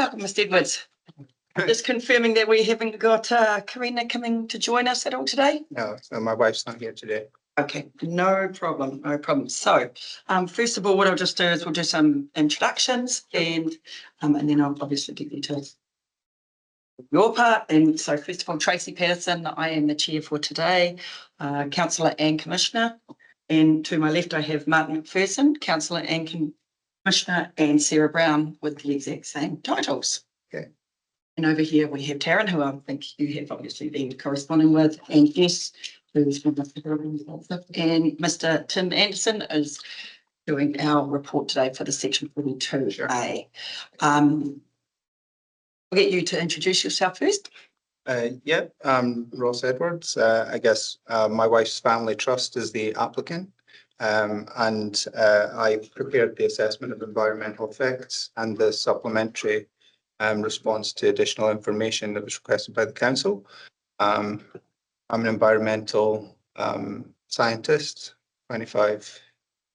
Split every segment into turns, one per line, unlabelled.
Welcome, Mr. Edwards. Just confirming that we haven't got Karina coming to join us at all today.
No, my wife's not here today.
Okay, no problem, no problem. So, first of all, what I'll just do is we'll do some introductions and then I'll obviously get you to your part. And so, first of all, Tracy Patterson, I am the chair for today, councillor and commissioner. And to my left, I have Martin McPherson, councillor and commissioner, and Sarah Brown with the exact same titles.
Okay.
And over here we have Taryn, who I think you have obviously been corresponding with, and Jess, who's been with the and Mr. Tim Anderson is doing our report today for the Section 42A.
Sure.
I'll get you to introduce yourself first.
Ross Edwards. I guess my wife's family trust is the applicant. And I prepared the assessment of environmental effects and the supplementary response to additional information that was requested by the council. I'm an environmental scientist, 25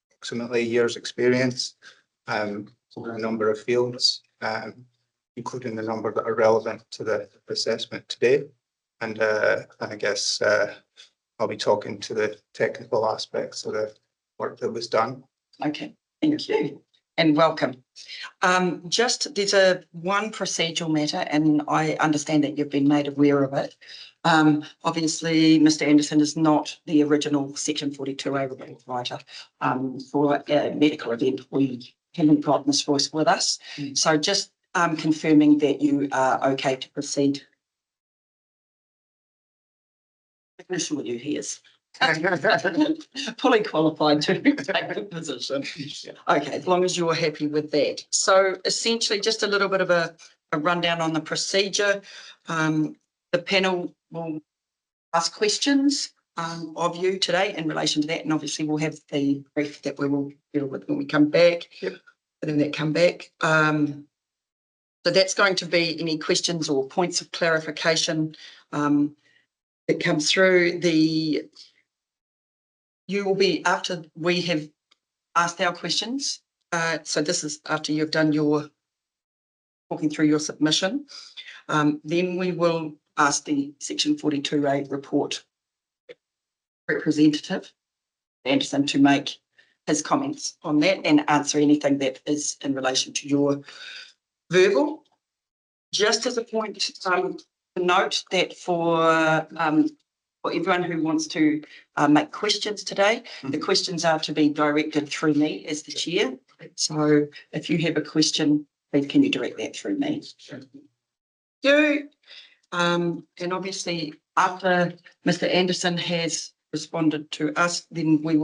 approximately years experience, in a number of fields, including the number that are relevant to the assessment today. And I guess I'll be talking to the technical aspects of the work that was done.
Okay, thank you and welcome. There's one procedural matter, and I understand that you've been made aware of it. Obviously, Mr. Anderson is not the original Section 42A report writer for a medical event. We haven't got Ms. Royce with us. So just confirming that you are okay to proceed. I'm sure you hears. Fully qualified to take the position. Okay, as long as you're happy with that. So essentially just a little bit of a rundown on the procedure. The panel will ask questions of you today in relation to that, and obviously we'll have the brief that we will deal with when we come back. Yep. And then that come back. So that's going to be any questions or points of clarification that come through. You will be, after we have asked our questions, so this is after you've done your talking through your submission, then we will ask the Section 42A report representative, Anderson, to make his comments on that and answer anything that is in relation to your verbal. Just as a point to note that for everyone who wants to make questions today, the questions are to be directed through me as the chair. So if you have a question, please can you direct that through me? Sure. And obviously after Mr. Anderson has responded to us, then you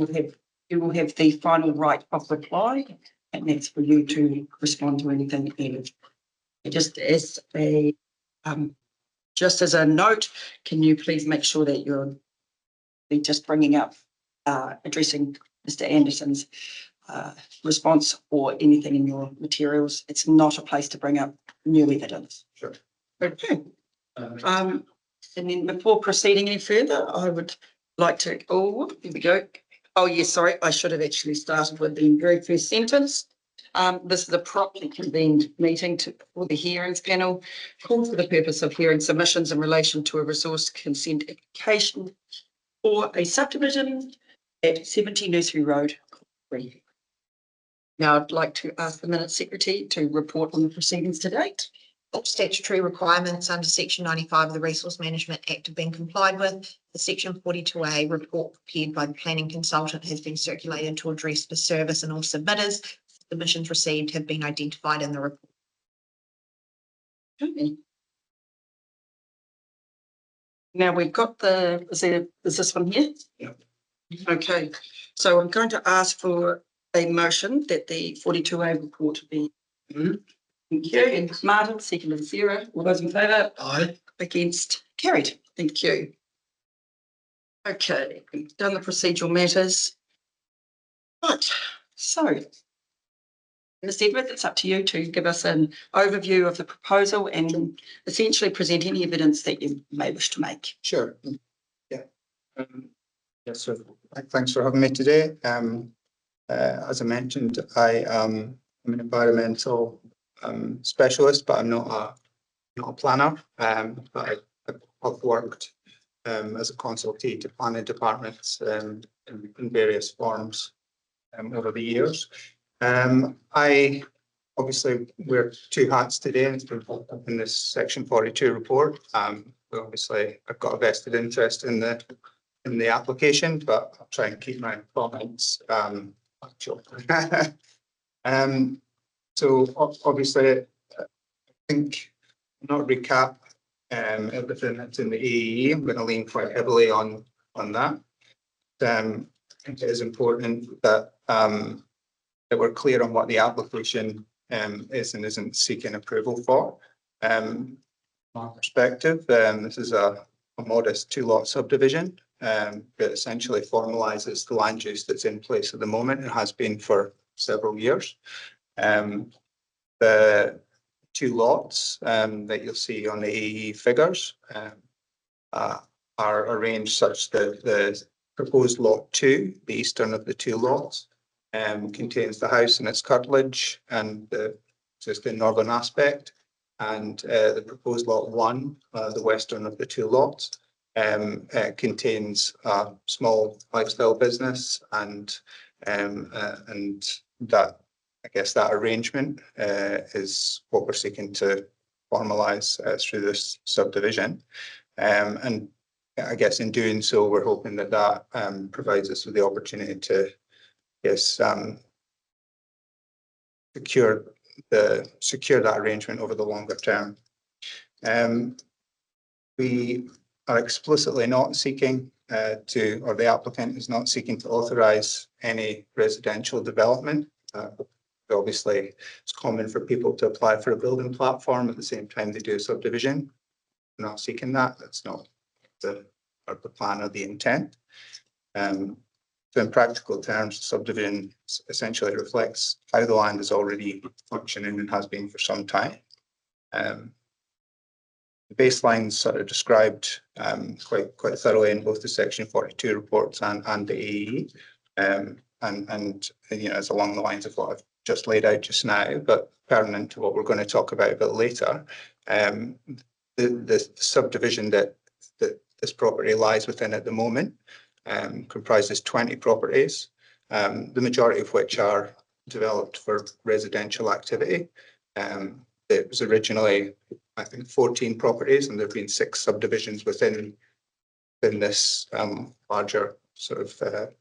will have the final right of reply, and that's for you to respond to anything. And just as a note, can you please make sure that you're just bringing up, addressing Mr. Anderson's response or anything in your materials. It's not a place to bring up new evidence.
Sure.
Okay. And then before proceeding any further, I would like to, here we go. Oh, yes, sorry, I should have actually started with the very first sentence. This is a properly convened meeting for the hearings panel, called for the purpose of hearing submissions in relation to a resource consent application for a subdivision at 70 Nursery Road. Now I'd like to ask the Minute Secretary to report on the proceedings to date.
All statutory requirements under Section 95 of the Resource Management Act have been complied with. The Section 42A report prepared by the planning consultant has been circulated to address the service, and all submitters. Submissions received have been identified in the report.
Okay. Now we've got is this one here?
Yeah.
Okay, so I'm going to ask for a motion that the 42A report be. Thank you. And Martin, second and Sarah. All those in favour?
Aye.
Against? Carried. Thank you. Okay, we've done the procedural matters. Right, so Ms. Edwards, it's up to you to give us an overview of the proposal and essentially present any evidence that you may wish to make.
Sure. Yeah. Yes, so thanks for having me today. As I mentioned, I am an environmental specialist, but I'm not a planner. But I've worked as a consultee to planning departments in various forms over the years. I obviously wear two hats today, and it's been put up in this Section 42 report. Obviously, I've got a vested interest in the application, but I'll try and keep my comments actual. So obviously, I think not recap everything that's in the AEE. I'm going to lean quite heavily on that. I think it is important that we're clear on what the application is and isn't seeking approval for. From my perspective, this is a modest 2-lot subdivision that essentially formalises the land use that's in place at the moment and has been for several years. The 2 lots that you'll see on the AE figures are arranged such that the proposed lot 2, the eastern of the 2 lots, contains the house and its curtilage and the existing northern aspect, and the proposed lot 1, the western of the 2 lots, contains a small lifestyle business, and that, I guess, that arrangement is what we're seeking to formalise through this subdivision. And I guess in doing so, we're hoping that provides us with the opportunity to, yes, secure that arrangement over the longer term. We are explicitly not seeking or the applicant is not seeking to authorise any residential development. Obviously, it's common for people to apply for a building platform at the same time they do a subdivision. We're not seeking that. That's not the plan or the intent. So in practical terms, the subdivision essentially reflects how the land is already functioning and has been for some time. The baseline's sort of described quite thoroughly in both the Section 42 reports and the AE. And you know, it's along the lines of what I've just laid out just now, but pertinent to what we're going to talk about a bit later. The subdivision that this property lies within at the moment comprises 20 properties, the majority of which are developed for residential activity. It was originally, I think, 14 properties, and there have been 6 subdivisions within this larger sort of the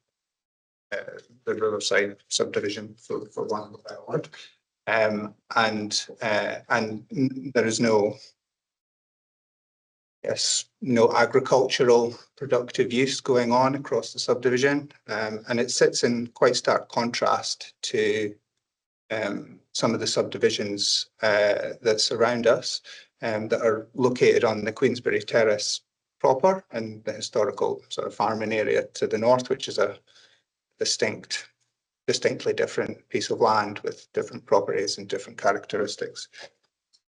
Riverside subdivision, for one of that word. And there is no agricultural productive use going on across the subdivision, and it sits in quite stark contrast to some of the subdivisions that surround us that are located on the Queensberry Terrace proper and the historical sort of farming area to the north, which is a distinctly different piece of land with different properties and different characteristics.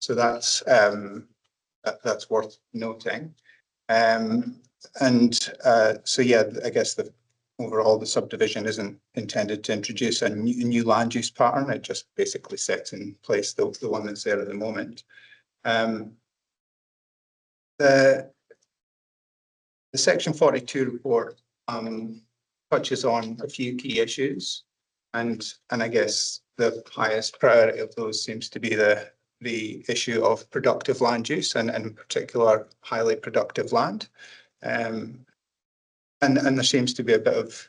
So that's worth noting. So yeah, I guess overall the subdivision isn't intended to introduce a new land use pattern. It just basically sets in place the one that's there at the moment. The Section 42 report touches on a few key issues, and I guess the highest priority of those seems to be the issue of productive land use, and in particular highly productive land. And there seems to be a bit of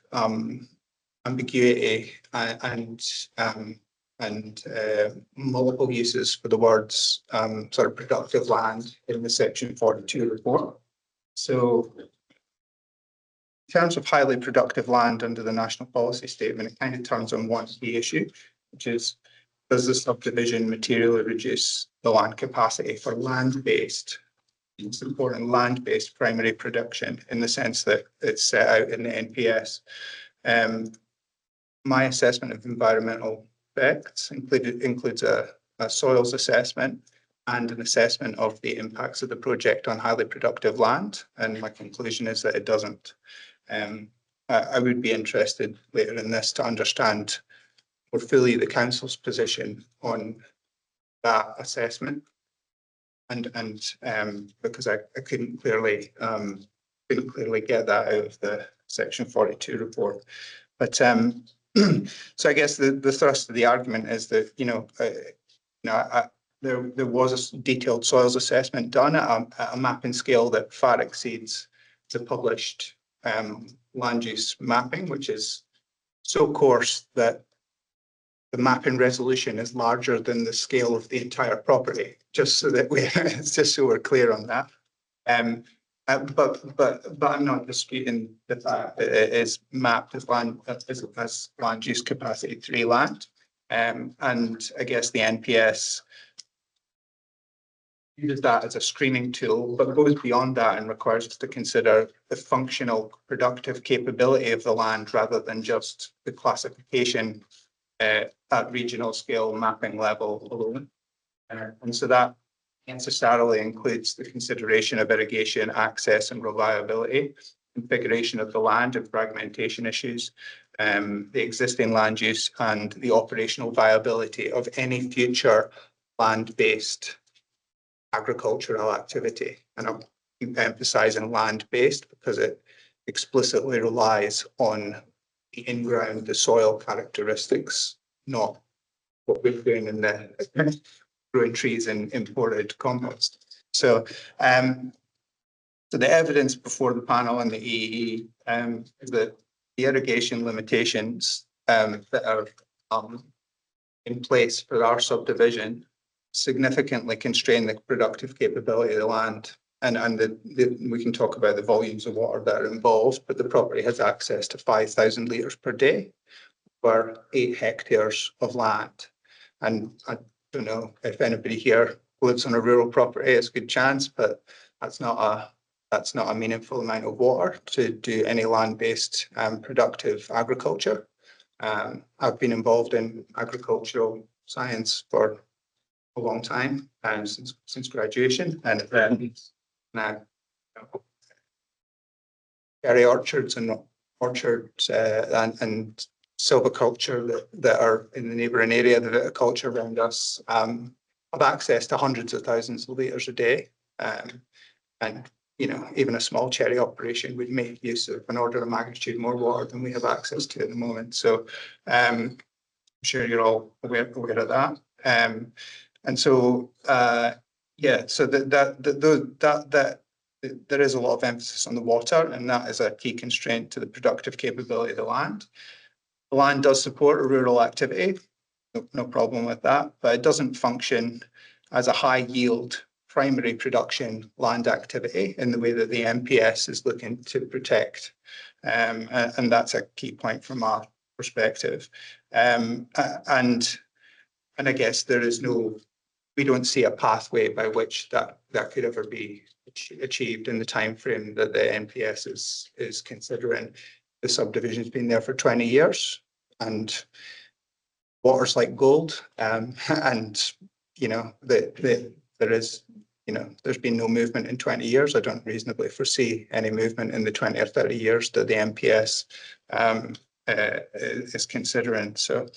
ambiguity and multiple uses for the words sort of productive land in the Section 42 report. So in terms of highly productive land under the National Policy Statement, it kind of turns on one key issue, which is, does the subdivision materially reduce the land capacity for land-based, it's important, land-based primary production in the sense that it's set out in the NPS. My assessment of environmental effects includes a soils assessment and an assessment of the impacts of the project on highly productive land, and my conclusion is that it doesn't. I would be interested later in this to understand more fully the council's position on that assessment. And because I couldn't clearly get that out of the Section 42 report. But so I guess the thrust of the argument is that, there was a detailed soils assessment done at a mapping scale that far exceeds the published land use mapping, which is so coarse that the mapping resolution is larger than the scale of the entire property, just so that just so we're clear on that. But I'm not disputing the fact that it is mapped as land use capacity 3 land. And I guess the NPS uses that as a screening tool, but goes beyond that and requires us to consider the functional productive capability of the land rather than just the classification at regional scale mapping level alone. And so that necessarily includes the consideration of irrigation, access and reliability, configuration of the land and fragmentation issues, the existing land use and the operational viability of any future land-based agricultural activity. And I'm emphasising land-based because it explicitly relies on the in-ground, the soil characteristics, not what we're doing in the growing trees and imported compost. So, so the evidence before the panel and the EEE is that the irrigation limitations that are in place for our subdivision significantly constrain the productive capability of the land. And we can talk about the volumes of water that are involved, but the property has access to 5,000 litres per day for 8 hectares of land. And I don't know if anybody here lives on a rural property, it's a good chance, but that's not a meaningful amount of water to do any land-based productive agriculture. I've been involved in agricultural science for a long time, since graduation, and now cherry orchards and silviculture that are in the neighbouring area, the viticulture around us, have access to hundreds of thousands of litres a day, and even a small cherry operation would make use of an order of magnitude more water than we have access to at the moment. So I'm sure you're all aware of that. And so, so that there is a lot of emphasis on the water, and that is a key constraint to the productive capability of the land. The land does support a rural activity, no problem with that, but it doesn't function as a high yield primary production land activity in the way that the NPS is looking to protect. And that's a key point from our perspective. And I guess we don't see a pathway by which that could ever be achieved in the time frame that the NPS is considering. The subdivision's been there for 20 years, and water's like gold. And there's been no movement in 20 years. I don't reasonably foresee any movement in the 20 or 30 years that the NPS is considering. So.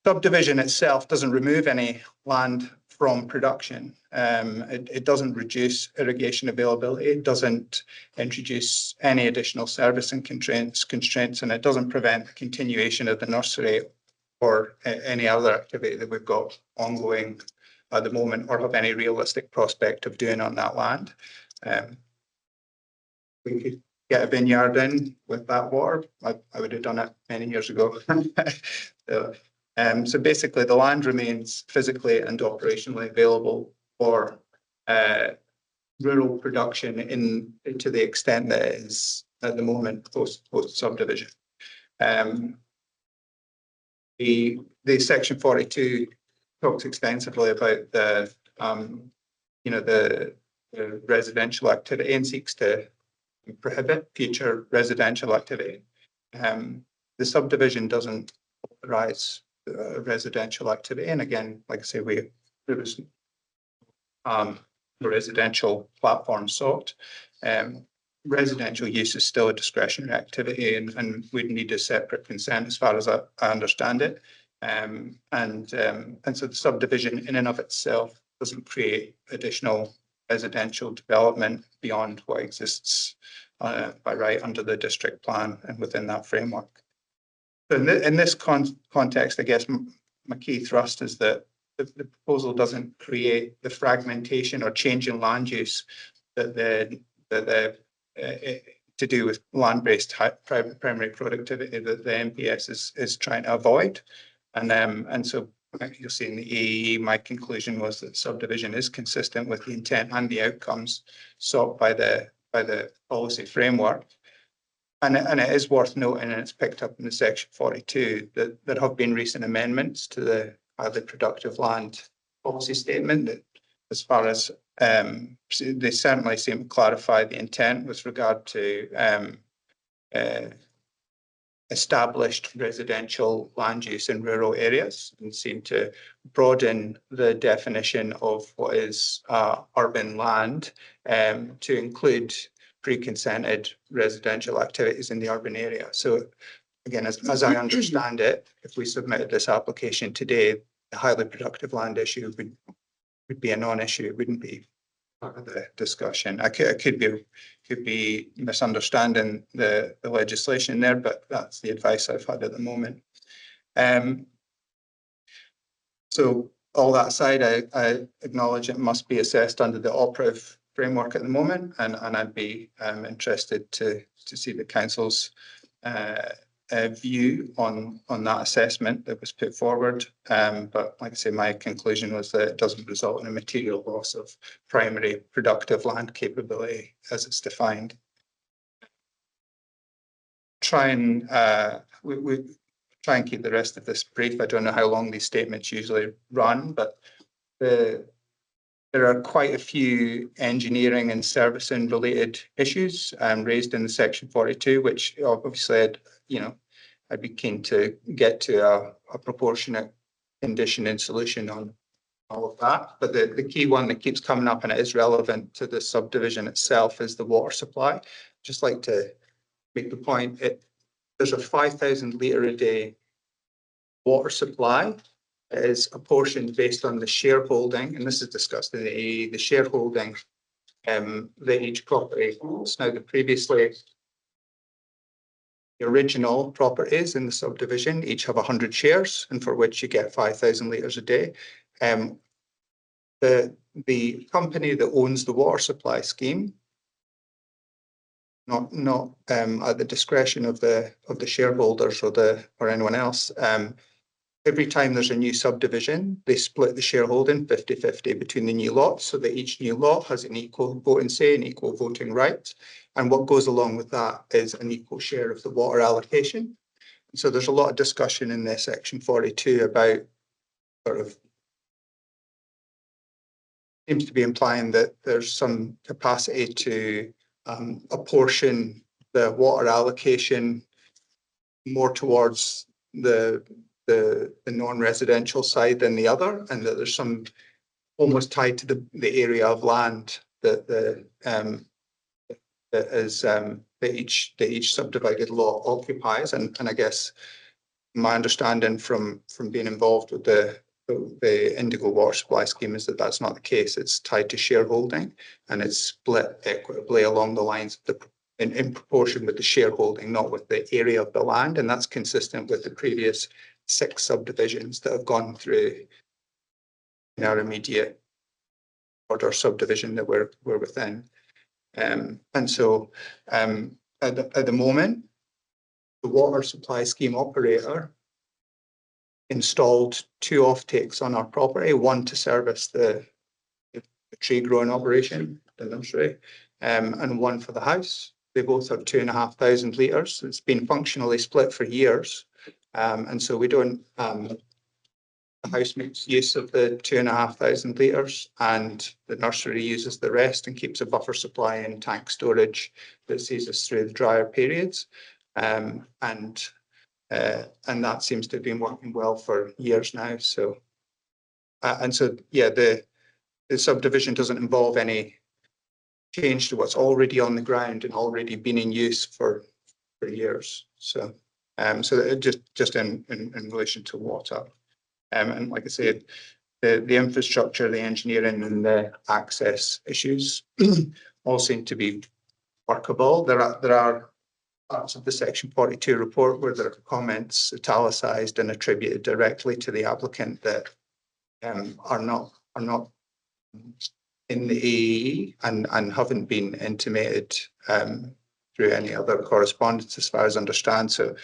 Subdivision itself doesn't remove any land from production. It doesn't reduce irrigation availability. It doesn't introduce any additional servicing constraints, and it doesn't prevent the continuation of the nursery or any other activity that we've got ongoing at the moment or have any realistic prospect of doing on that land. We could get a vineyard in with that water. I would have done it many years ago. So basically, the land remains physically and operationally available for rural production to the extent that it is at the moment post subdivision. The Section 42 talks extensively about the residential activity and seeks to prohibit future residential activity. The subdivision doesn't authorise residential activity, and again, like I say, there was the residential platform sought. Residential use is still a discretionary activity, and we'd need a separate consent as far as I understand it. And so the subdivision in and of itself doesn't create additional residential development beyond what exists by right under the district plan and within that framework. So in this context, I guess my key thrust is that the proposal doesn't create the fragmentation or change in land use that to do with land-based primary productivity that the NPS is trying to avoid. And so you'll see in the AE, my conclusion was that subdivision is consistent with the intent and the outcomes sought by the policy framework. And it is worth noting, and it's picked up in the section 42, that there have been recent amendments to the highly productive land policy statement that, as far as they certainly seem to clarify the intent with regard to established residential land use in rural areas, and seem to broaden the definition of what is urban land to include pre-consented residential activities in the urban area. So again, as I understand it, if we submitted this application today, the highly productive land issue would be a non-issue. It wouldn't be part of the discussion. I could be misunderstanding the legislation there, but that's the advice I've had at the moment. So all that aside, I acknowledge it must be assessed under the operative framework at the moment, and I'd be interested to see the council's view on that assessment that was put forward. But like I say, my conclusion was that it doesn't result in a material loss of primary productive land capability as it's defined. We try and keep the rest of this brief. I don't know how long these statements usually run, but there are quite a few engineering and servicing related issues raised in the section 42, which obviously I'd be keen to get to a proportionate conditioning solution on all of that. But the key one that keeps coming up, and it is relevant to the subdivision itself, is the water supply. Just like to make the point, there's a 5,000 litre a day water supply. It is apportioned based on the shareholding, and this is discussed in the shareholding that each property holds. Now, the original properties in the subdivision each have 100 shares, and for which you get 5,000 litres a day. The company that owns the water supply scheme, not at the discretion of the shareholders or anyone else, every time there's a new subdivision, they split the shareholding 50-50 between the new lots, so that each new lot has an equal voting say and equal voting rights. And what goes along with that is an equal share of the water allocation. So there's a lot of discussion in this section 42 about seems to be implying that there's some capacity to apportion the water allocation more towards the non-residential side than the other, and that there's some almost tied to the area of land that each subdivided lot occupies. And I guess my understanding from being involved with the Indigo water supply scheme is that that's not the case. It's tied to shareholding, and it's split equitably along the lines of in proportion with the shareholding, not with the area of the land. And that's consistent with the previous 6 subdivisions that have gone through in our immediate order subdivision that we're within. And so at the moment, the water supply scheme operator installed 2 offtakes on our property, one to service the tree growing operation, the nursery, and one for the house. They both have 2,500 litres. It's been functionally split for years. And so we don't, the house makes use of the 2,500 litres, and the nursery uses the rest and keeps a buffer supply in tank storage that sees us through the drier periods. And that seems to have been working well for years now. So, the subdivision doesn't involve any change to what's already on the ground and already been in use for years. So So just in relation to water. And like I said, the infrastructure, the engineering and the access issues all seem to be workable. There are parts of the Section 42 report where there are comments italicized and attributed directly to the applicant that are not in the AE and haven't been intimated through any other correspondence as far as I understand. So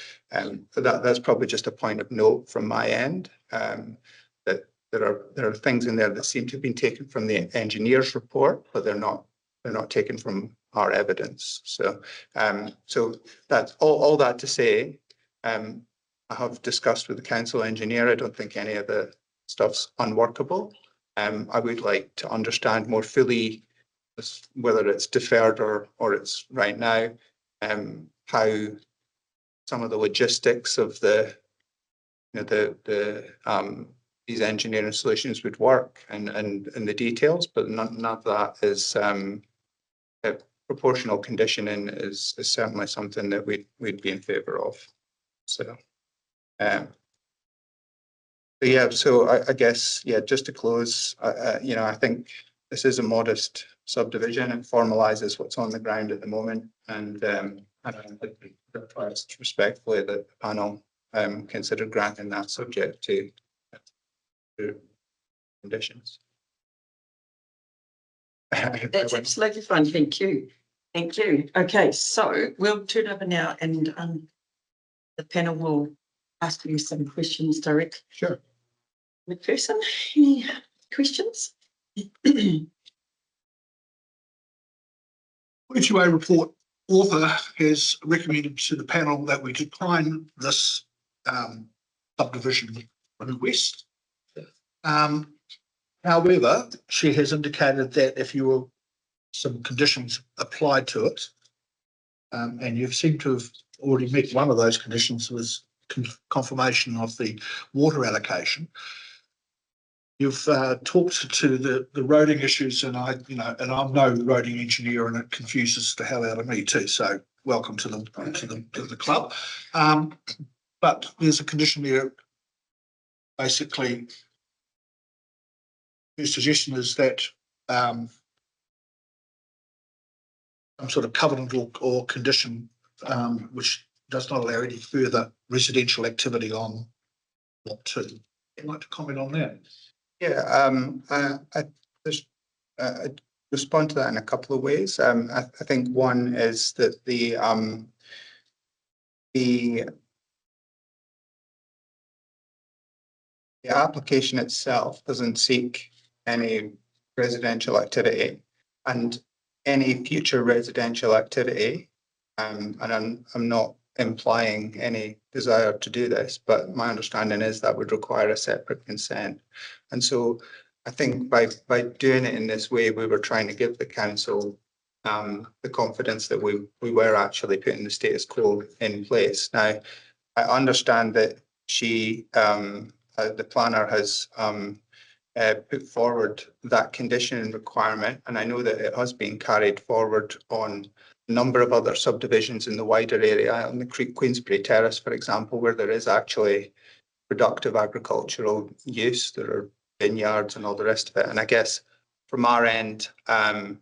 that's probably just a point of note from my end, that there are things in there that seem to have been taken from the engineer's report, but they're not taken from our evidence. So so that's all that to say. I have discussed with the council engineer. I don't think any of the stuff's unworkable. I would like to understand more fully whether it's deferred or it's right now, how some of the logistics of these engineering solutions would work and the details, but none of that is proportional conditioning is certainly something that we'd be in favour of. So yeah, so I guess, yeah, just to close, I think this is a modest subdivision. It formalises what's on the ground at the moment, and I request respectfully that the panel consider granting that subject to conditions.
That's absolutely fine. Thank you. Thank you. Okay, so we'll turn over now and the panel will ask you some questions directly.
Sure.
McPherson, any questions?
HUA report author has recommended to the panel that we decline this subdivision request. However, she has indicated that if you were some conditions applied to it, and you seem to have already met one of those conditions, was confirmation of the water allocation. You've talked to the roading issues, and I'm no roading engineer, and it confuses the hell out of me too. So welcome to the club. But there's a condition there. Basically, the suggestion is that some sort of covenant or condition which does not allow any further residential activity on lot 2. Would you like to comment on that?
Yeah, I just respond to that in a couple of ways. I think one is that the application itself doesn't seek any residential activity, and any future residential activity, and I'm not implying any desire to do this, but my understanding is that would require a separate consent. And so I think by doing it in this way, we were trying to give the council the confidence that we were actually putting the status quo in place. Now, I understand that the planner has put forward that condition requirement, and I know that it has been carried forward on a number of other subdivisions in the wider area, on the Queensbury Terrace, for example, where there is actually productive agricultural use. There are vineyards and all the rest of it. And I guess from our end, I'm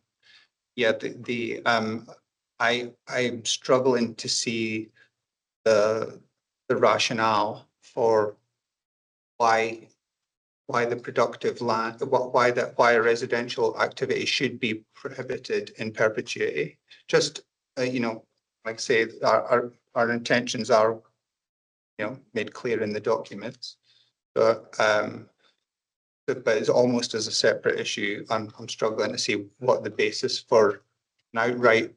struggling to see the rationale for why the productive land, why a residential activity should be prohibited in perpetuity. Just like I say, our intentions are made clear in the documents, but it's almost as a separate issue. I'm struggling to see what the basis for an outright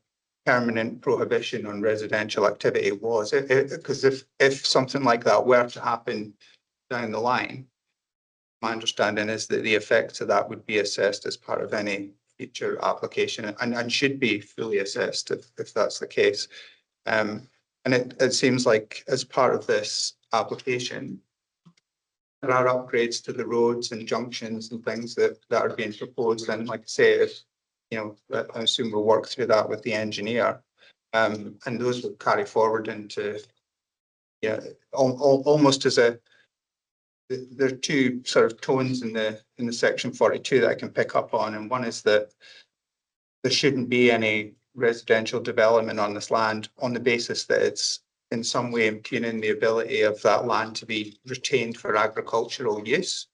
permanent prohibition on residential activity was. Because if something like that were to happen down the line, my understanding is that the effects of that would be assessed as part of any future application, and should be fully assessed if that's the case. And it seems like as part of this application, there are upgrades to the roads and junctions and things that are being proposed. And like I say, I assume we'll work through that with the engineer, and those will carry forward into yeah, almost as a, there are two sort of tones in the section 42 that I can pick up on, and one is that there shouldn't be any residential development on this land on the basis that it's in some way impugning the ability of that land to be retained for agricultural use.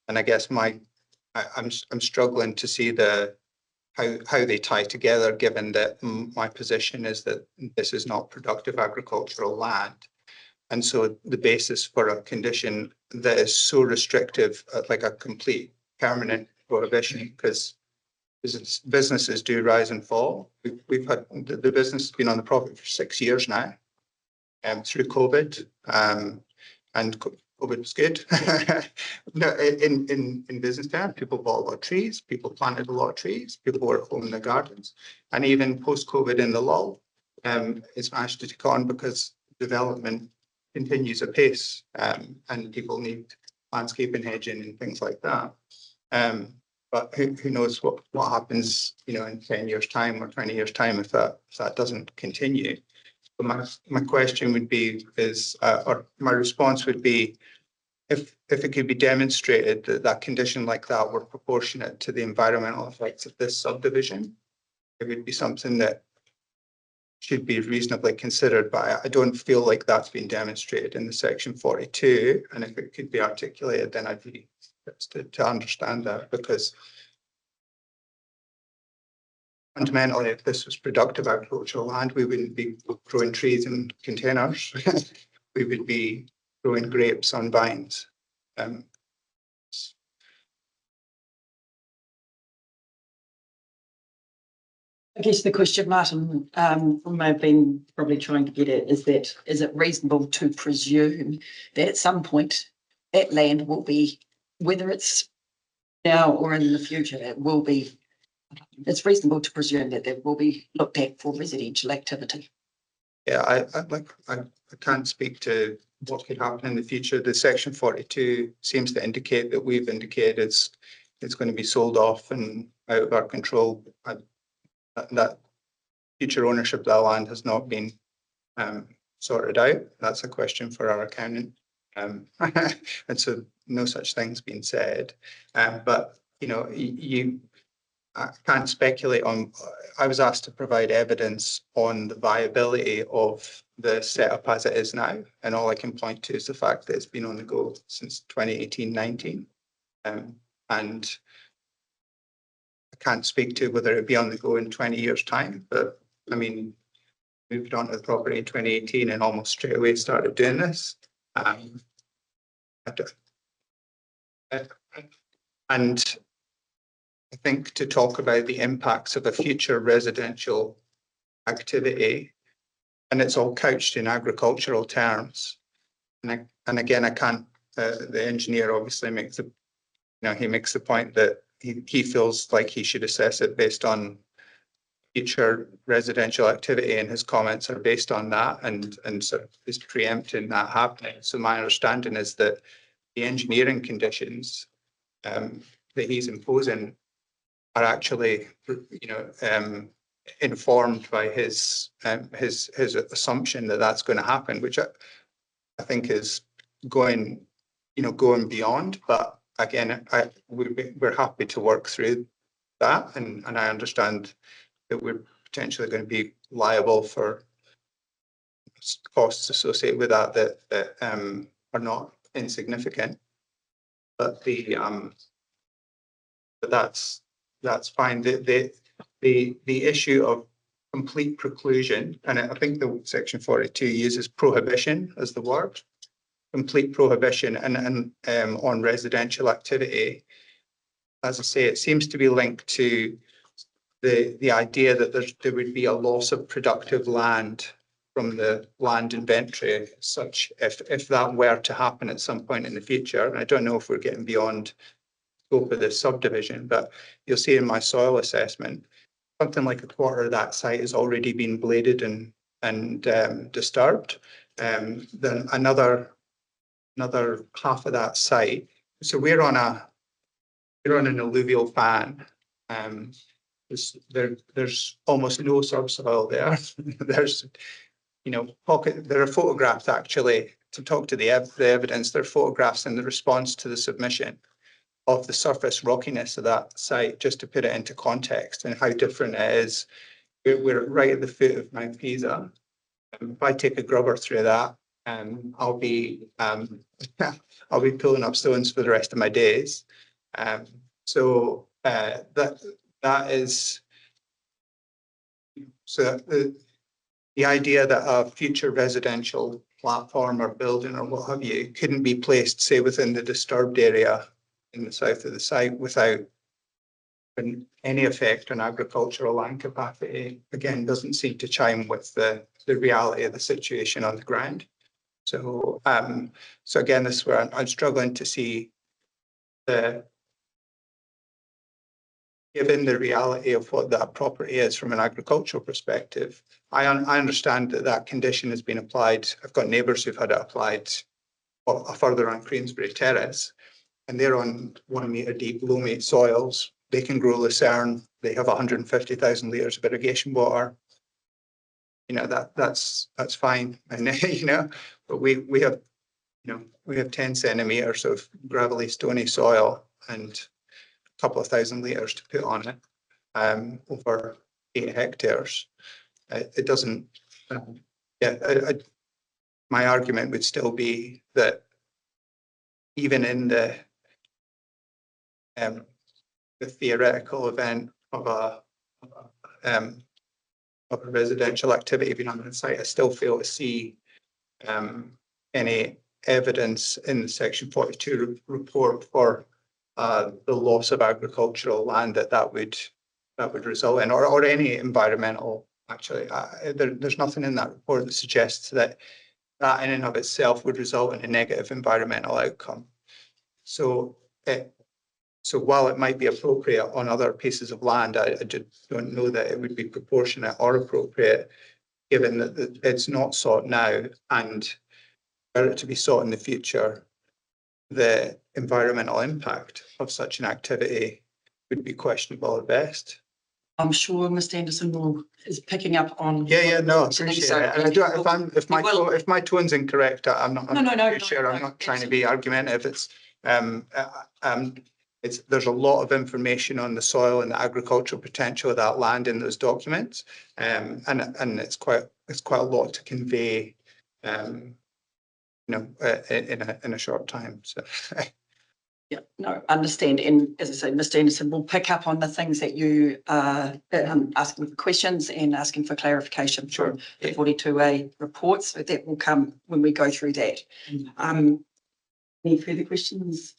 And I guess I'm struggling to see how they tie together, given that my position is that this is not productive agricultural land. And so the basis for a condition that is so restrictive, like a complete permanent prohibition, because businesses do rise and fall. We've had the business has been on the property for 6 years now, through COVID, and COVID was good. No, in business terms, people bought a lot of trees, people planted a lot of trees, people were at home in their gardens, and even post-COVID in the lull, it's managed to take on because development continues apace, and people need landscaping, hedging, and things like that. But who knows what happens, in 10 years' time or 20 years' time if that doesn't continue. But my question would be or my response would be, if it could be demonstrated that condition like that were proportionate to the environmental effects of this subdivision, it would be something that should be reasonably considered. But I don't feel like that's been demonstrated in the section 42. And if it could be articulated, then I'd be interested to understand that, because fundamentally, if this was productive agricultural land, we wouldn't be growing trees in containers. We would be growing grapes on vines.
I guess the question, Martin, may have been probably trying to get at is it reasonable to presume that at some point that land will be, whether it's now or in the future, it's reasonable to presume that it will be looked at for residential activity.
Yeah, I can't speak to what could happen in the future. The section 42 seems to indicate that we've indicated it's going to be sold off and out of our control. That future ownership of that land has not been sorted out. That's a question for our accountant. And so no such thing's been said. But I can't speculate on. I was asked to provide evidence on the viability of the setup as it is now, and all I can point to is the fact that it's been on the go since 2018-19, and I can't speak to whether it'd be on the go in 20 years' time. But I mean, moved onto the property in 2018 and almost straight away started doing this. And I think to talk about the impacts of a future residential activity, and it's all couched in agricultural terms. And again, I can't. The engineer obviously makes he makes the point that he feels like he should assess it based on future residential activity, and his comments are based on that, and so is preempting that happening. So my understanding is that the engineering conditions that he's imposing are actually, informed by his assumption that that's going to happen, which I think is going beyond. But again, we're happy to work through that, and I understand that we're potentially going to be liable for costs associated with that are not insignificant. But but that's fine. The issue of complete preclusion, and I think the section 42 uses prohibition as the word, complete prohibition, and on residential activity. As I say, it seems to be linked to the idea that there would be a loss of productive land from the land inventory, such if that were to happen at some point in the future. And I don't know if we're getting beyond scope of this subdivision, but you'll see in my soil assessment, something like a quarter of that site has already been bladed and disturbed. Then another half of that site. So we're on an alluvial fan. There's almost no subsoil there. There's there are photographs actually to talk to the evidence, there are photographs in the response to the submission of the surface rockiness of that site, just to put it into context and how different it is. We're right at the foot of Mount Pisa. If I take a grubber through that, I'll be I'll be pulling up stones for the rest of my days. So that is so the idea that a future residential platform or building or what have you couldn't be placed, say, within the disturbed area in the south of the site without any effect on agricultural land capacity, again, doesn't seem to chime with the reality of the situation on the ground. So, so again, this is where I'm struggling to see given the reality of what that property is from an agricultural perspective. I understand that condition has been applied. I've got neighbours who've had it applied further on Queensbury Terrace, and they're on 1 metre deep loamy soils. They can grow lucerne. They have 150,000 litres of irrigation water. You know, that's fine. And but we have, we have 10 centimetres of gravelly, stony soil and a couple of thousand litres to put on it over 8 hectares. It doesn't, my argument would still be that even in the theoretical event of a residential activity being on the site, I still fail to see any evidence in the Section 42 report for the loss of agricultural land that would result in, or any environmental. Actually, there's nothing in that report that suggests that in and of itself would result in a negative environmental outcome. So while it might be appropriate on other pieces of land, I just don't know that it would be proportionate or appropriate, given that it's not sought now, and were it to be sought in the future, the environmental impact of such an activity would be questionable at best.
I'm sure Mr. Anderson is picking up on.
Yeah, no, I
mentioning,
appreciate
so
it. And if my tone's incorrect, I'm not.
No,
sure. I'm
no,
not trying to be argumentative. There's a lot of information on the soil and the agricultural potential of that land in those documents, and it's quite a lot to convey, in a short time. So.
Yeah, no, understand. And as I say, Mr. Anderson will pick up on the things that you are asking for questions and asking for clarification from the 42A report. So that will come when we go through that. Any further questions?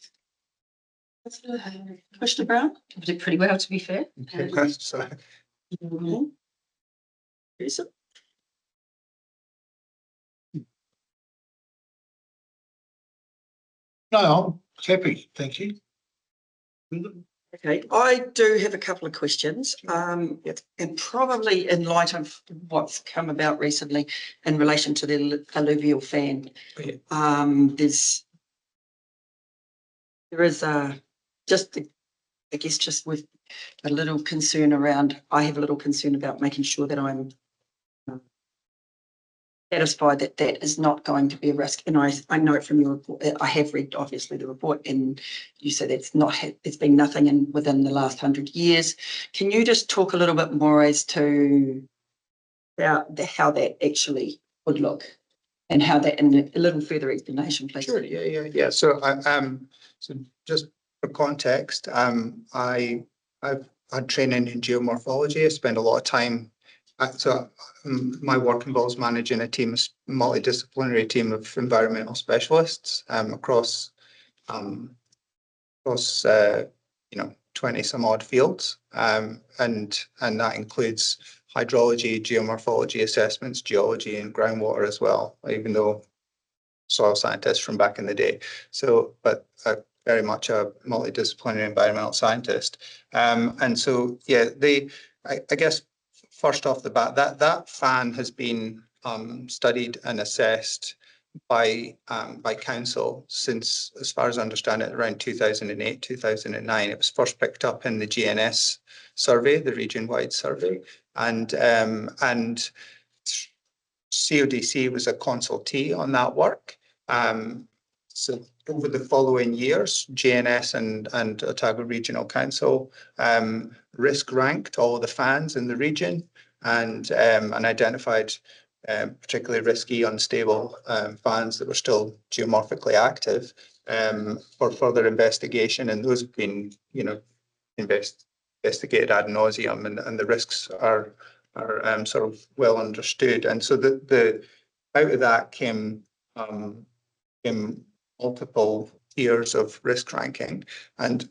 Commissioner Brown?
I did pretty well, to be fair.
So,
Yes.
No, I'm happy, thank you.
Okay, I do have a couple of questions, and probably in light of what's come about recently in relation to the alluvial fan. There is just with a little concern around, I have a little concern about making sure that I'm satisfied that that is not going to be a risk. And I know from your report, I have read obviously the report, and you said it's been nothing within the last 100 years. Can you just talk a little bit more as to how that actually would look, and how that, in a little further explanation, please?
Sure. Yeah. So so just for context, I've had training in geomorphology. I spend a lot of time. So my work involves managing a multidisciplinary team of environmental specialists across 20 some odd fields, and that includes hydrology, geomorphology assessments, geology, and groundwater as well. Even though soil scientist from back in the day, but very much a multidisciplinary environmental scientist, and so yeah, I guess. First off the bat, that fan has been studied and assessed by council since, as far as I understand it, around 2008, 2009. It was first picked up in the GNS survey, the region-wide survey, and CODC was a consultee on that work. So over the following years, GNS and Otago Regional Council risk ranked all the fans in the region and identified particularly risky, unstable fans that were still geomorphically active for further investigation. And those have been, investigated ad nauseum, and the risks are sort of well understood. And so the out of that came multiple tiers of risk ranking, and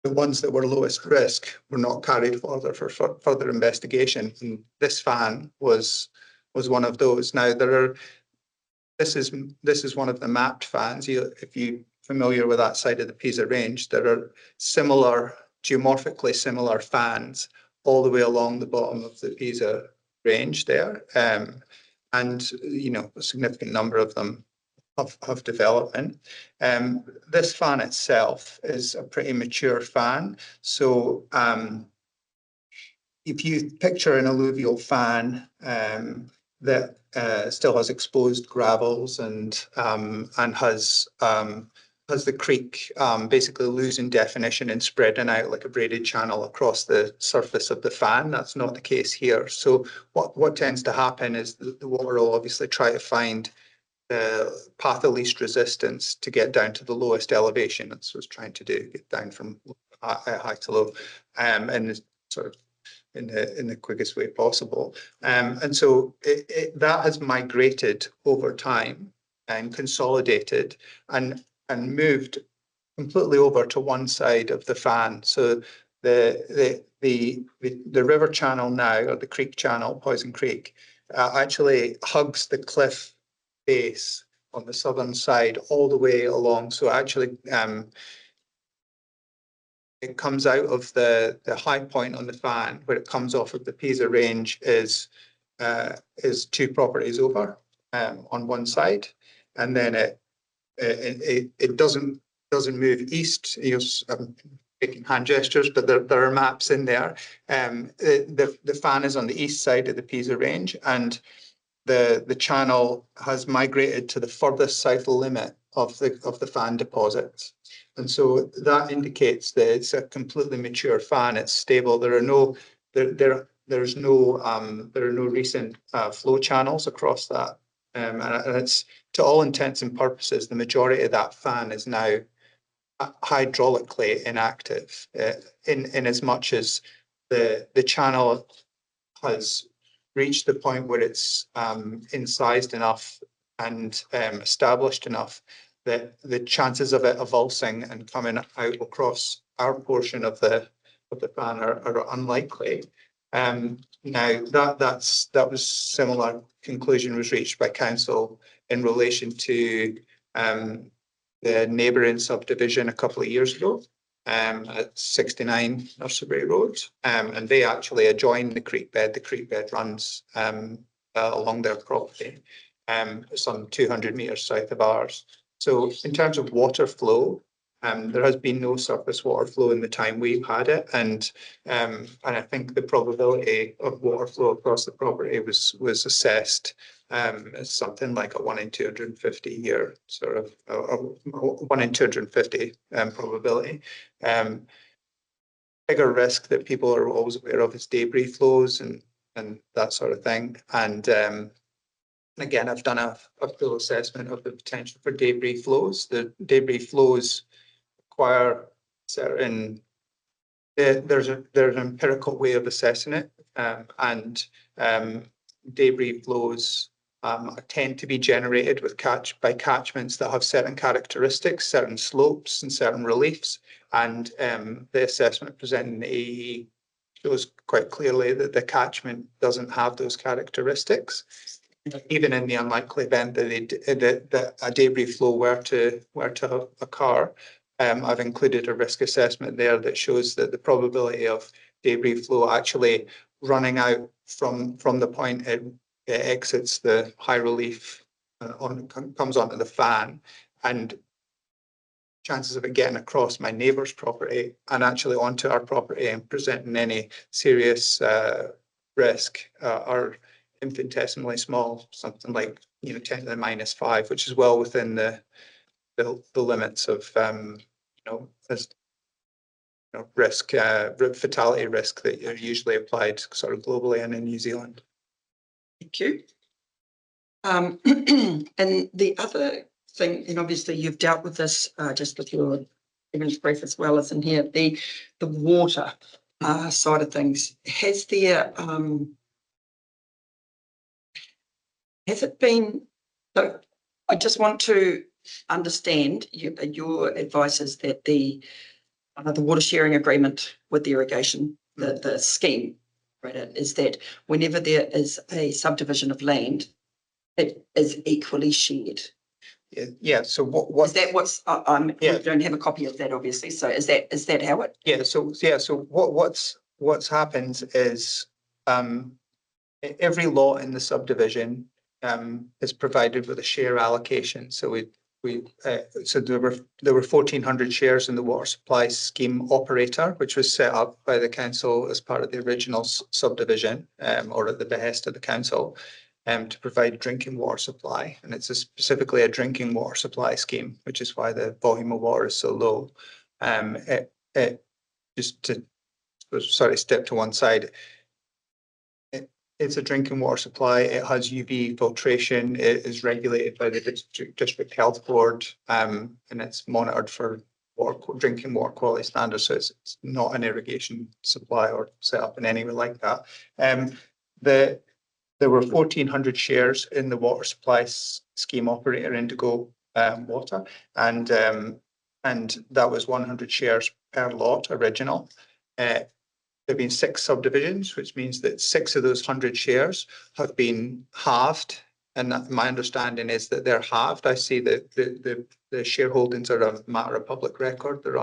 the ones that were lowest risk were not carried further for further investigation. And this fan was one of those. Now this is one of the mapped fans. If you're familiar with that side of the Pisa Range, there are geomorphically similar fans all the way along the bottom of the Pisa Range there. And a significant number of them of development. This fan itself is a pretty mature fan. So if you picture an alluvial fan that still has exposed gravels and has the creek basically losing definition and spreading out like a braided channel across the surface of the fan. That's not the case here. So what tends to happen is the water will obviously try to find the path of least resistance to get down to the lowest elevation. That's what it's trying to do, get down from high to low, and sort of in the quickest way possible. And so that has migrated over time and consolidated and moved completely over to one side of the fan. So the river channel now, or the creek channel, Poison Creek, actually hugs the cliff base on the southern side all the way along. So actually it comes out of the high point on the fan where it comes off of the Pisa Range is 2 properties over on one side, and then it doesn't move east. I'm making hand gestures, but there are maps in there. The fan is on the east side of the Pisa Range, and the channel has migrated to the furthest south limit of the fan deposits. And so that indicates that it's a completely mature fan. It's stable. There are no recent flow channels across that. And it's, to all intents and purposes, the majority of that fan is now hydraulically inactive, in as much as the channel has reached the point where it's incised enough and established enough that the chances of it avulsing and coming out across our portion of the fan are unlikely. Now that was similar conclusion was reached by council in relation to the neighbouring subdivision a couple of years ago. At 69 Nursery Road, and they actually adjoin the creek bed. The creek bed runs along their property, some 200 metres south of ours. So in terms of water flow, there has been no surface water flow in the time we've had it, and I think the probability of water flow across the property was assessed as something like a 1 in 250 year sort of 1 in 250 probability. Bigger risk that people are always aware of is debris flows and that sort of thing. And again, I've done a full assessment of the potential for debris flows. The debris flows require certain. There's an empirical way of assessing it, and debris flows tend to be generated by catchments that have certain characteristics, certain slopes and certain reliefs. And the assessment presented in the AE shows quite clearly that the catchment doesn't have those characteristics. Even in the unlikely event that a debris flow were to occur, I've included a risk assessment there that shows that the probability of debris flow actually running out from the point it exits the high relief comes onto the fan, and chances of it getting across my neighbour's property and actually onto our property and presenting any serious risk are infinitesimally small, something like, 10 to the -5, which is well within the limits of, as risk, fatality risk that are usually applied sort of globally and in New Zealand.
Thank you. And the other thing, and obviously you've dealt with this just with your evidence brief as well as in here, the water side of things. Has it been, so I just want to understand your advice is that the water sharing agreement with the irrigation, the scheme, right, is that whenever there is a subdivision of land, it is equally shared.
Yeah. So what
Is that what's,
Yeah.
we don't have a copy of that obviously. So is that how it?
Yeah. So what's happened is every lot in the subdivision is provided with a share allocation. So so there were 1,400 shares in the water supply scheme operator, which was set up by the council as part of the original subdivision, or at the behest of the council, to provide drinking water supply. And it's specifically a drinking water supply scheme, which is why the volume of water is so low. Just to step to one side. It's a drinking water supply. It has UV filtration. It is regulated by the district health board, and it's monitored for drinking water quality standards. So it's not an irrigation supply or set up in any way like that. There were 1,400 shares in the water supply scheme operator, Indigo Water, and that was 100 shares per lot original. There have been 6 subdivisions, which means that 6 of those 100 shares have been halved. And my understanding is that they're halved. I see that the shareholdings are a matter of public record. They're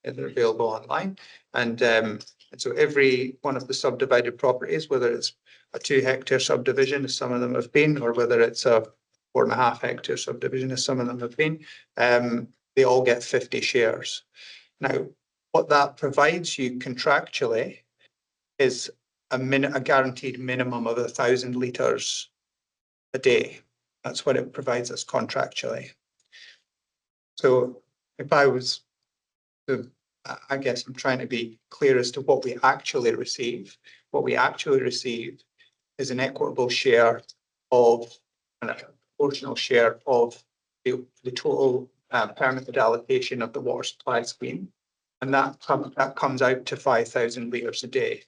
available online. And so every one of the subdivided properties, whether it's a 2-hectare subdivision, as some of them have been, or whether it's a 4.5-hectare subdivision, as some of them have been, they all get 50 shares. Now, what that provides you contractually is a guaranteed minimum of 1,000 litres a day. That's what it provides us contractually. So if I was to, I guess I'm trying to be clear as to what we actually receive. What we actually receive is an equitable share of, and a proportional share of the total permitted allocation of the water supply scheme. And that comes out to 5,000 litres a day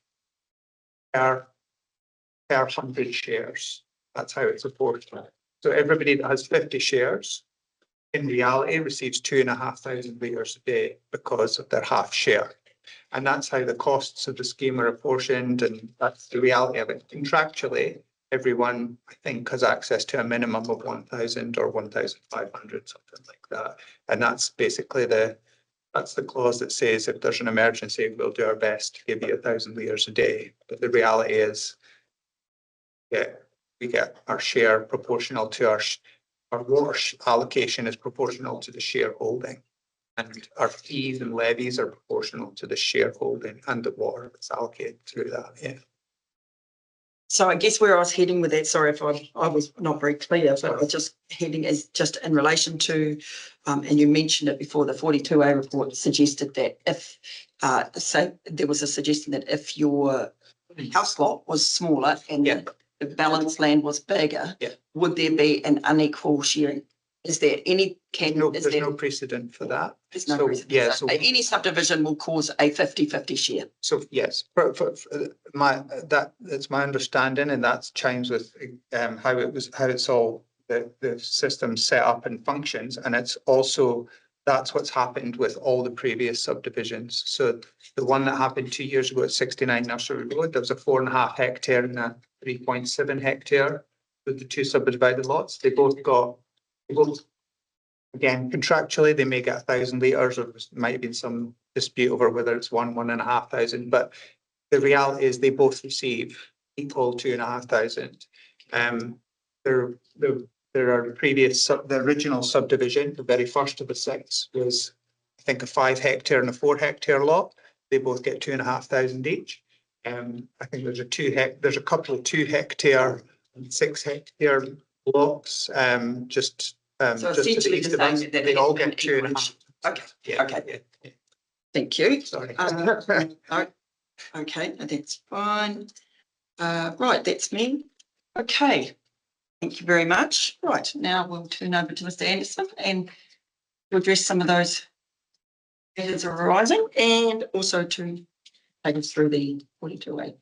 per 100 shares. That's how it's apportioned. So everybody that has 50 shares in reality receives 2,500 litres a day because of their half share. And that's how the costs of the scheme are apportioned, and that's the reality of it. Contractually, everyone, I think, has access to a minimum of 1,000 or 1,500, something like that. And that's basically that's the clause that says if there's an emergency, we'll do our best to give you 1,000 litres a day. But the reality is, we get our share proportional to our water allocation is proportional to the shareholding. And our fees and levies are proportional to the shareholding and the water that's allocated through that. Yeah.
So I guess where I was heading with that, sorry if I was not very clear, but I was just heading is just in relation to, and you mentioned it before, the 42A report suggested that if, say there was a suggestion that if your house lot was smaller and the balance land was bigger, would there be an unequal sharing? Is there any,
there's no precedent for that.
There's no precedent.
Yeah,
so any subdivision will cause a 50-50 share.
So yes, that's my understanding, and that chimes with how it's all the system set up and functions, and it's also that's what's happened with all the previous subdivisions. So the one that happened 2 years ago at 69 Nursery Road, there was a 4.5 hectare and a 3.7 hectare with the 2 subdivided lots. They both, again, contractually, they may get 1,000 litres, or there might have been some dispute over whether it's 1,500, but the reality is they both receive equal 2,500. There are the original subdivision, the very first of the 6 was, I think, a 5 hectare and a 4 hectare lot. They both get 2,500 each. I think there's a couple of 2 hectare 6-hectare blocks, just.
So
just to the
essentially
east
the
of us.
same that
They all
has been
get 2.5.
acknowledged. Okay,
Yeah,
okay.
yeah,
thank you.
sorry.
No, okay, that's fine. Right, that's me. Okay, thank you very much. Right, now we'll turn over to Mr. Anderson and to address some of those matters arising and also to take us through the 42A.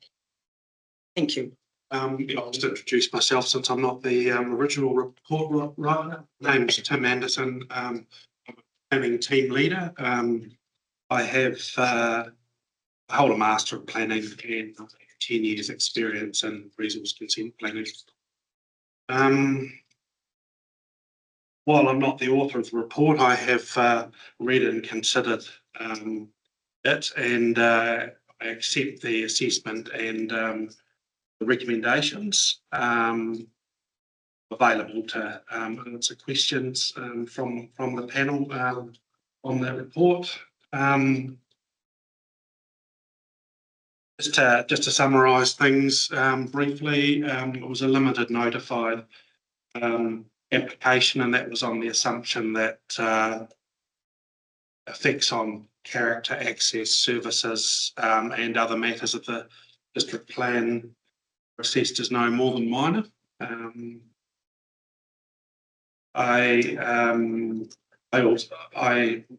Thank you.
I'll just introduce myself since I'm not the original report writer. My name is Tim Anderson. I'm a planning team leader. I hold a Master of Planning and 10 years experience in resource consent planning. While I'm not the author of the report, I have read and considered it, and I accept the assessment and the recommendations available to answer questions from the panel on that report. Just to summarise things briefly, it was a limited notified application, and that was on the assumption that effects on character, access, services, and other matters of the district plan were assessed as no more than minor. I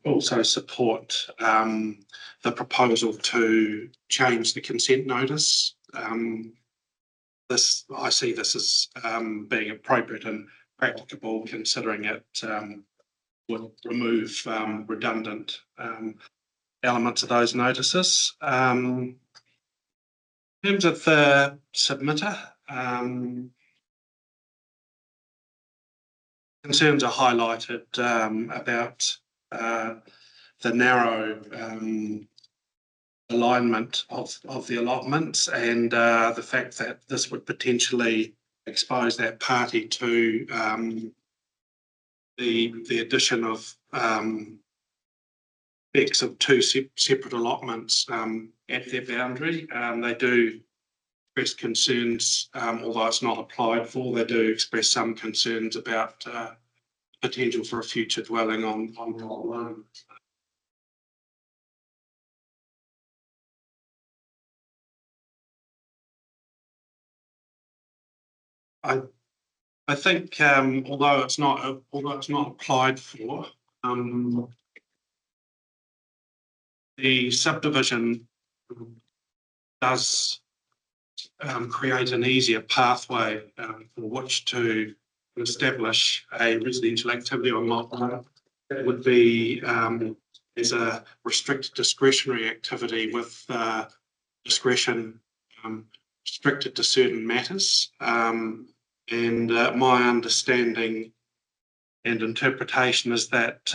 also support the proposal to change the consent notice. I see this as being appropriate and practicable, considering it would remove redundant elements of those notices. In terms of the submitter, concerns are highlighted about the narrow alignment of the allotments and the fact that this would potentially expose that party to the addition of effects of two separate allotments at their boundary. They do express concerns, although it's not applied for, they do express some concerns about potential for a future dwelling on lot 1. I think although it's not applied for, the subdivision does create an easier pathway for which to establish a residential activity on lot 1. That would be as a restricted discretionary activity with discretion restricted to certain matters. And my understanding and interpretation is that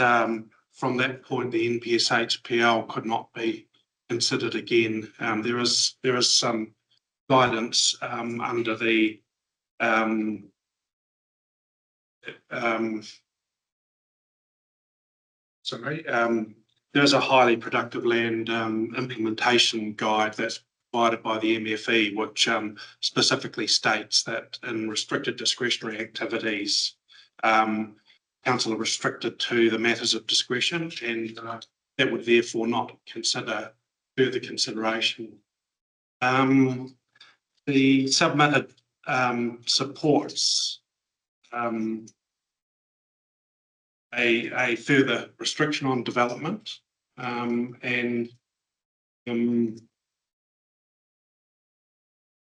from that point, the NPSHPL could not be considered again. There is some guidance under the there's a highly productive land implementation guide that's provided by the MFE, which specifically states that in restricted discretionary activities, council are restricted to the matters of discretion, and that would therefore not consider further consideration. The submitted supports a further restriction on development and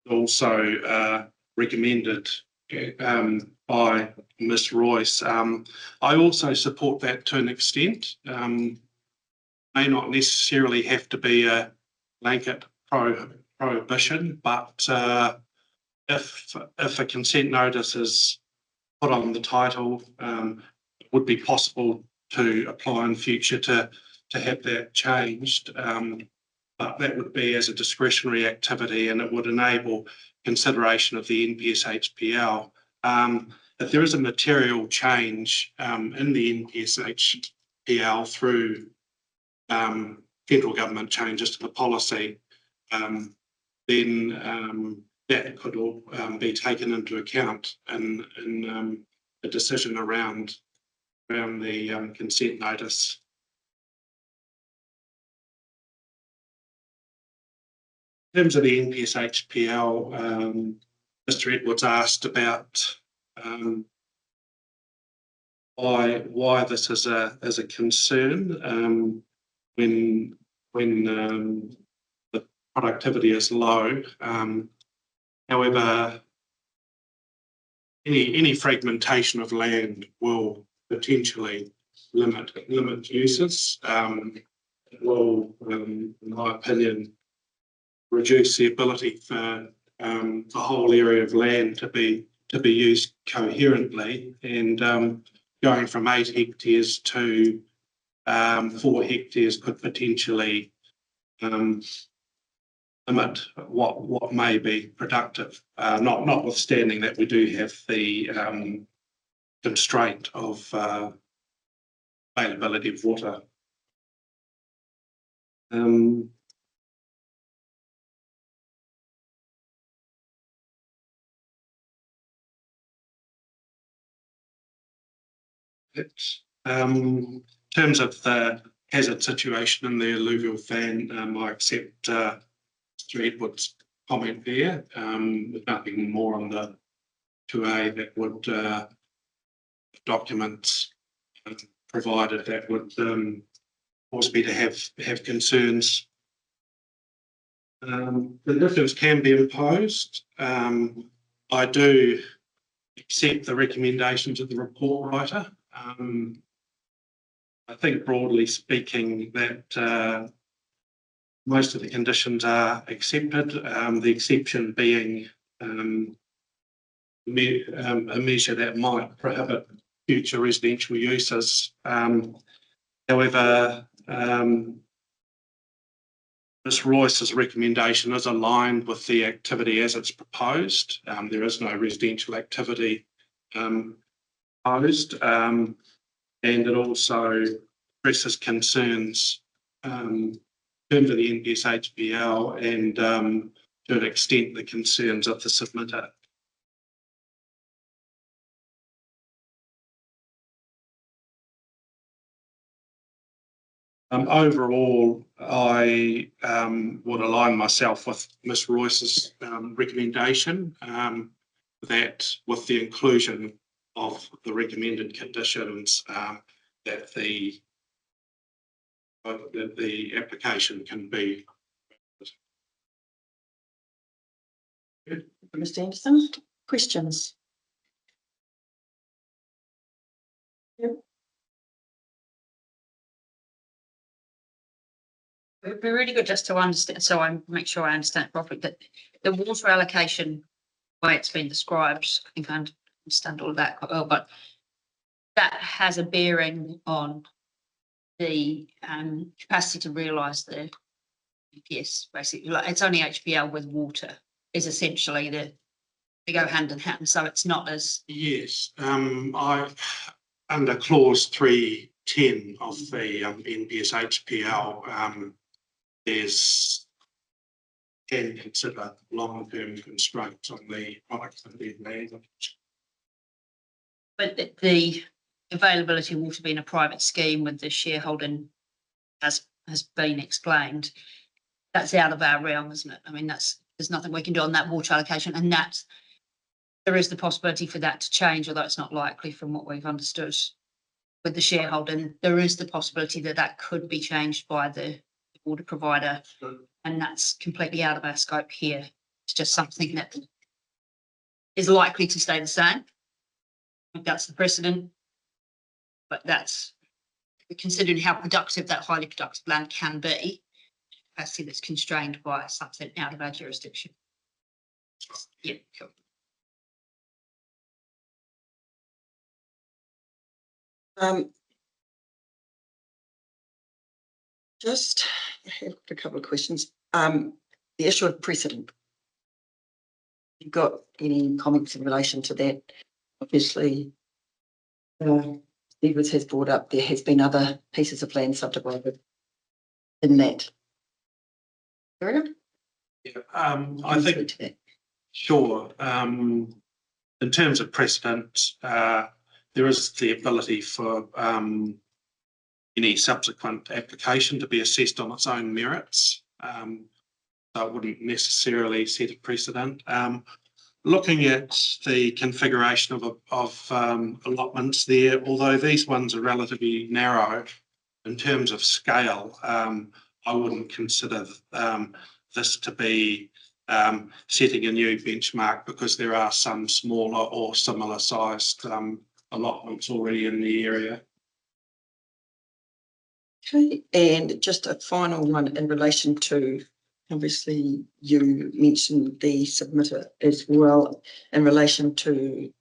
also recommended by Ms. Royce. I also support that to an extent. May not necessarily have to be a blanket prohibition, but if a consent notice is put on the title, it would be possible to apply in future to have that changed. But that would be as a discretionary activity, and it would enable consideration of the NPSHPL. If there is a material change in the NPSHPL through federal government changes to the policy, then that could all be taken into account in the decision around the consent notice. In terms of the NPS-HPL, Mr. Edwards asked about why this is a concern when the productivity is low. However, any fragmentation of land will potentially limit uses. It will, in my opinion, reduce the ability for the whole area of land to be used coherently, and going from 8 hectares to 4 hectares could potentially limit what may be productive, notwithstanding that we do have the constraint of availability of water. In terms of the hazard situation in the alluvial fan, I accept Mr. Edwards' comment there. There's nothing more on the 2A that would documents provided that would cause me to have concerns. Conditions can be imposed. I do accept the recommendations of the report writer. I think broadly speaking that most of the conditions are accepted, the exception being a measure that might prohibit future residential uses. However, Ms. Royce's recommendation is aligned with the activity as it's proposed. There is no residential activity proposed, and it also addresses concerns in terms of the NPS-HPL and to an extent the concerns of the submitter. Overall, I would align myself with Ms. Royce's recommendation that with the inclusion of the recommended conditions that the application can be.
Mr. Anderson, questions?
It would be really good just to understand, so I make sure I understand properly, that the water allocation, way it's been described, I think I understand all of that quite well, but that has a bearing on the capacity to realise the EPS, basically. Like, it's only HPL with water is essentially they go hand in hand, so it's not as.
Yes, under clause 310 of the NPS-HPL, there's can consider long-term constraints on the productivity of land.
But the availability of water being a private scheme with the shareholding has been explained, that's out of our realm, isn't it? I mean, there's nothing we can do on that water allocation, and there is the possibility for that to change, although it's not likely from what we've understood with the shareholding. There is the possibility that could be changed by the water provider, and that's completely out of our scope here. It's just something that is likely to stay the same. I think that's the precedent, but that's considering how productive that highly productive land can be, capacity that's constrained by something out of our jurisdiction. Yeah, cool.
Just have a couple of questions. The issue of precedent. You've got any comments in relation to that? Obviously, Edwards has brought up there has been other pieces of land subdivided in that area.
Yeah, I think Sure. In terms of precedent, there is the ability for any subsequent application to be assessed on its own merits. So it wouldn't necessarily set a precedent. Looking at the configuration of allotments there, although these ones are relatively narrow in terms of scale, I wouldn't consider this to be setting a new benchmark, because there are some smaller or similar sized allotments already in the area.
Okay, and just a final one in relation to, obviously, you mentioned the submitter as well in relation to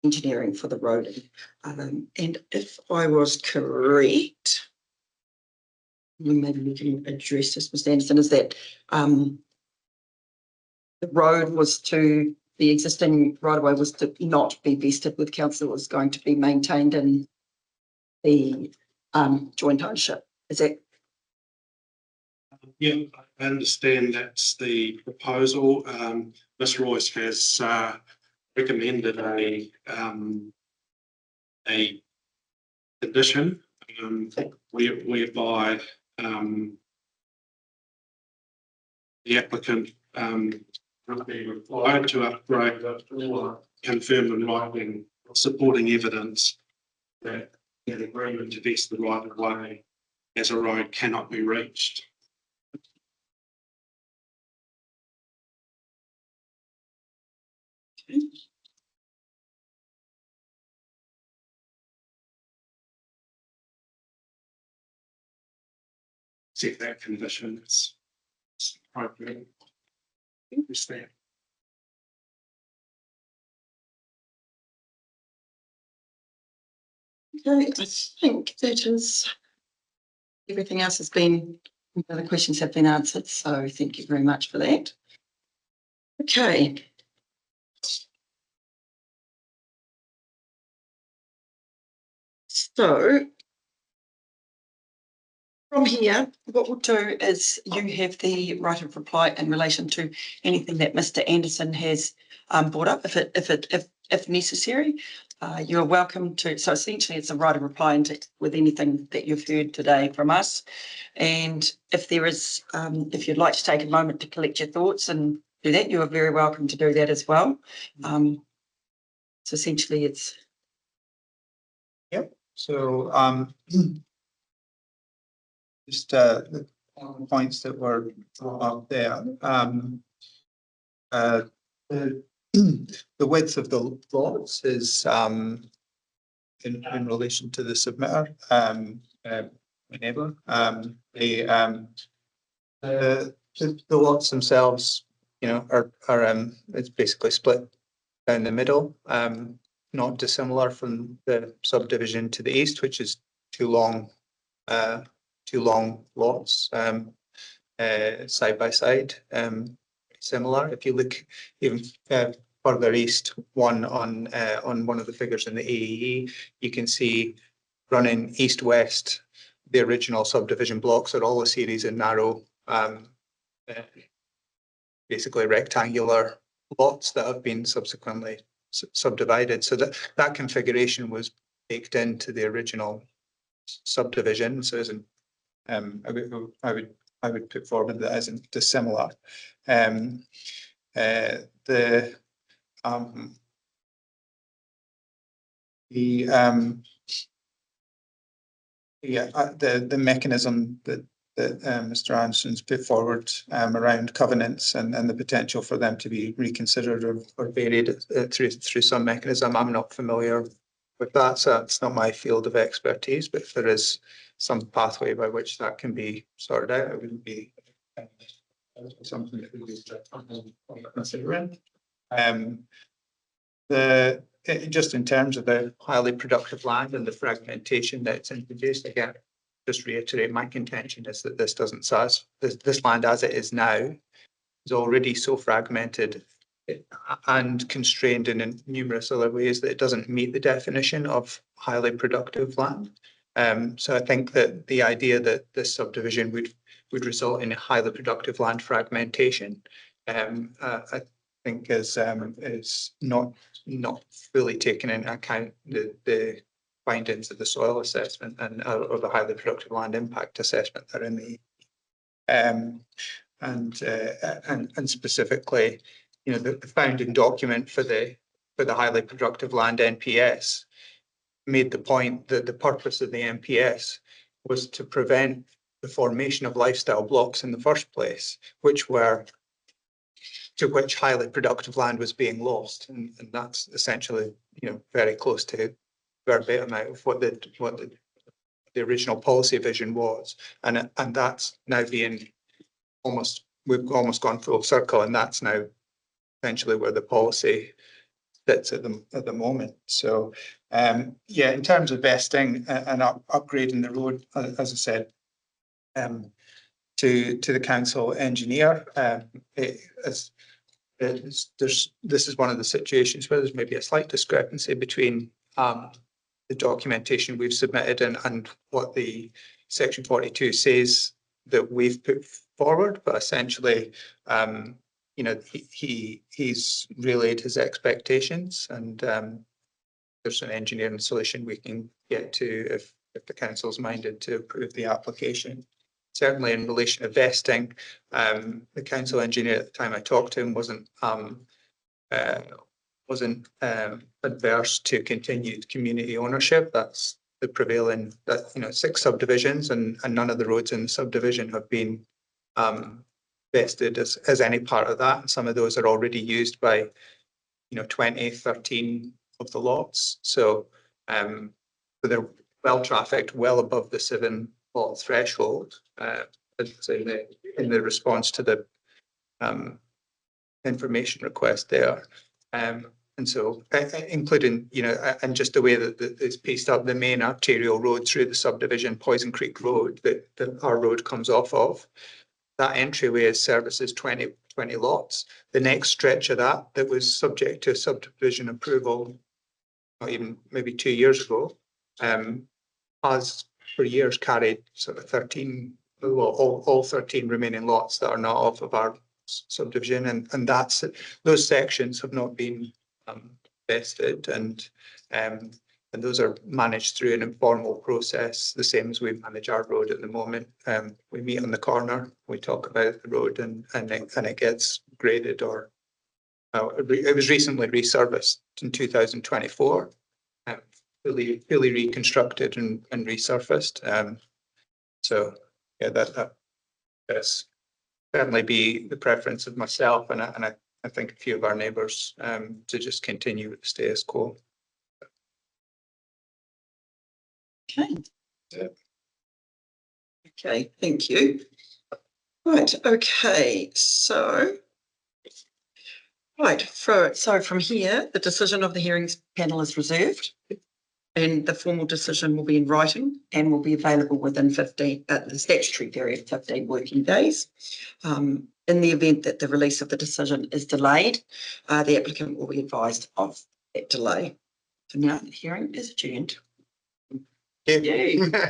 engineering for the road. And if I was correct, maybe we can address this, Mr. Anderson, is that the road was to, the existing right of way was to not be vested with council, it was going to be maintained in the joint ownership. Is that?
Yeah, I understand that's the proposal. Ms. Royce has recommended a condition whereby the applicant will be required to upgrade or confirm in writing supporting evidence that the agreement to vest the right of way as a road cannot be reached. Set that condition, it's appropriate. Understand.
Okay, I think that is, everything else has been, the questions have been answered, so thank you very much for that. Okay. So from here, what we'll do is you have the right of reply in relation to anything that Mr. Anderson has brought up, if necessary. You're welcome to, so essentially it's a right of reply with anything that you've heard today from us. And if there is, if you'd like to take a moment to collect your thoughts and do that, you are very welcome to do that as well. So essentially it's.
Yep. So just the points that were up there. The width of the lots is in relation to the submitter, neighbour. The lots themselves, you know, are it's basically split down the middle, not dissimilar from the subdivision to the east, which is two long lots side by side. Similar. If you look even further east, one on one of the figures in the AEE, you can see running east-west, the original subdivision blocks are all a series of narrow, basically rectangular lots that have been subsequently subdivided. So that configuration was baked into the original subdivision. So isn't I would put forward that isn't dissimilar. The mechanism that Mr. Anderson's put forward around covenants and the potential for them to be reconsidered or varied through some mechanism. I'm not familiar with that, so it's not my field of expertise, but if there is some pathway by which that can be sorted out, it would be something that we would consider. Just in terms of the highly productive land and the fragmentation that's introduced, again, just reiterate my contention is that this doesn't size this land as it is now is already so fragmented and constrained in numerous other ways that it doesn't meet the definition of highly productive land. So I think that the idea that this subdivision would result in a highly productive land fragmentation, I think is not fully taken into account the findings of the soil assessment and or the highly productive land impact assessment that are in the and specifically, you know, the founding document for the highly productive land NPS made the point that the purpose of the NPS was to prevent the formation of lifestyle blocks in the first place, which highly productive land was being lost, and that's essentially, you know, very close to verbatim out of what the original policy vision was, and that's now being we've almost gone full circle, and that's now essentially where the policy sits at the moment. So yeah, in terms of vesting and upgrading the road, as I said, to the council engineer, this is one of the situations where there's maybe a slight discrepancy between the documentation we've submitted and what the section 42 says that we've put forward, but essentially, you know, he's relayed his expectations, and there's an engineering solution we can get to if the council's minded to approve the application. Certainly in relation to vesting, the council engineer at the time I talked to him wasn't adverse to continued community ownership. That's the prevailing, that, you know, 6 subdivisions and none of the roads in the subdivision have been vested as any part of that. And some of those are already used by, you know, 13 of the lots. So they're well trafficked, well above the 7 lot threshold. In the response to the information request there. And so, including, you know, and just the way that it's pieced up, the main arterial road through the subdivision, Poison Creek Road, that our road comes off of, that entryway services 20 lots. The next stretch of that was subject to subdivision approval, not even maybe 2 years ago, has for years carried sort of 13, well, all 13 remaining lots that are not off of our subdivision, and those sections have not been vested, and those are managed through an informal process, the same as we manage our road at the moment. We meet on the corner, we talk about the road, and it gets graded, or it was recently resurfaced in 2024, fully reconstructed and resurfaced. So yeah, that's certainly be the preference of myself, and I think a few of our neighbours, to just continue with the status quo.
Okay.
Yeah.
Okay, thank you. Right, okay, so from here, the decision of the hearings panel is reserved, and the formal decision will be in writing and will be available within the statutory period, 15 working days. In the event that the release of the decision is delayed, the applicant will be advised of that delay. So now the hearing is adjourned.
Yeah.
Yay.